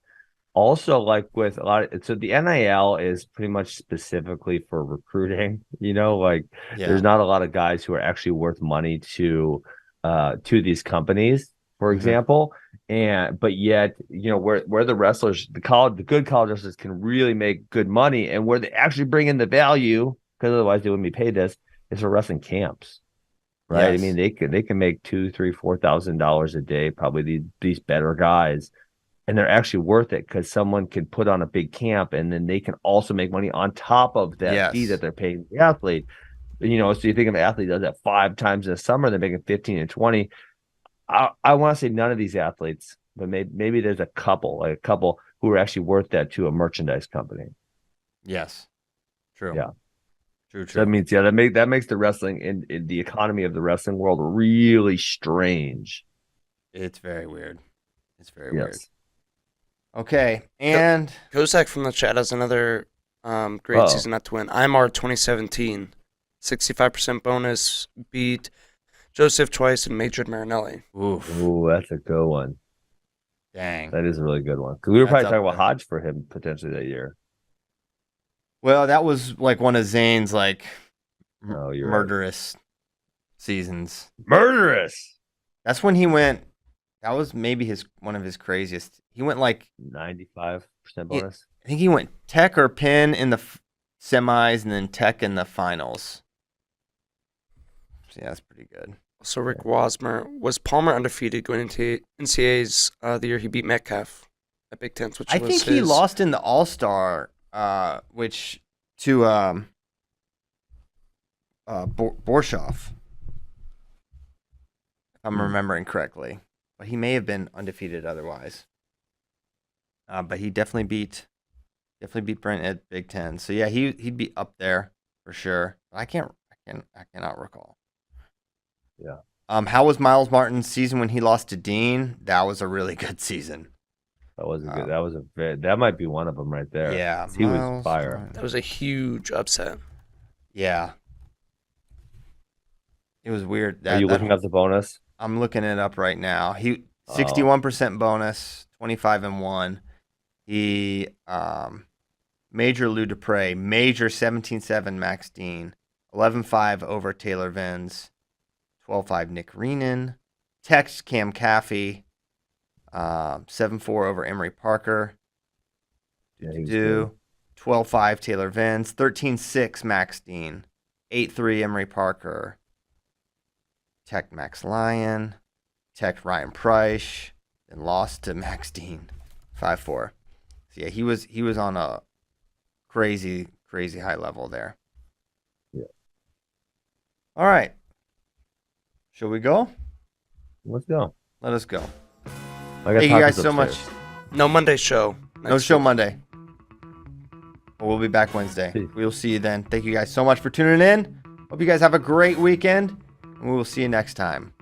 Also, like with a lot so the NIL is pretty much specifically for recruiting, there's not a lot of guys who are actually worth money to these companies, for example. But yet, where the wrestlers, the good college wrestlers can really make good money and where they actually bring in the value, because otherwise they wouldn't be paid this, is for wrestling camps. Right. Yes. I mean, they can make $2,000, $3,000, $4,000 a day, probably these better guys. And they're actually worth it because someone can put on a big camp and then they can also make money on top of that fee that they're paying the athlete. So you think of an athlete does that 5 times in the summer, they're making 15 and 20. I want to say none of these athletes, but maybe there's a couple who are actually worth that to a merchandise company. Yes. True. Yeah. True. So that means, that makes the wrestling in the economy of the wrestling world really strange. It's very weird. It's very weird. Okay, and Kozak from the chat has another great season not to win. IMR 2017, 65% bonus, beat Joseph twice and majored Marinelli. Ooh, that's a good one. Dang, that is a really good one. Because we were probably talking about Hodge for him potentially that year. Well, that was like one of Zane's murderous seasons. Murderous. That's when he went. That was maybe one of his craziest. He went like 95% bonus. I think he went tech or pin in the semis and then tech in the finals. So yeah, that's pretty good. So Rick Wasmer, was Palmer undefeated going into NCAAs the year he beat Metcalf at Big Ten? I think he lost in the All-Star, which to Borshoff, if I'm remembering correctly. But he may have been undefeated otherwise. But he definitely beat Brent at Big Ten. So yeah, he'd be up there for sure. I cannot recall. Yeah. How was Miles Martin's season when he lost to Dean? That was a really good season. That was that might be one of them right there. Yeah, he was fire. That was a huge upset. Yeah. It was weird. Are you looking up the bonus? I'm looking it up right now. He 61% bonus, 25-1. He major Lou Dupre, major 17-7 Max Dean, 11.5 over Taylor Vins. 12.5 Nick Reenan. Tex Cam Caffey. 7.4 over Emery Parker. 12.5 Taylor Vins. 13.6 Max Dean. 8.3 Emery Parker. Tech Max Lyon. Tech Ryan Price. And lost to Max Dean. 5.4. So yeah, he was on a crazy high level there. Yeah. All right. Shall we go? Let's go. Let us go. Thank you guys so much. No Monday show. No show Monday. But we'll be back Wednesday. We will see you then. Thank you guys so much for tuning in. Hope you guys have a great weekend, and we will see you next time.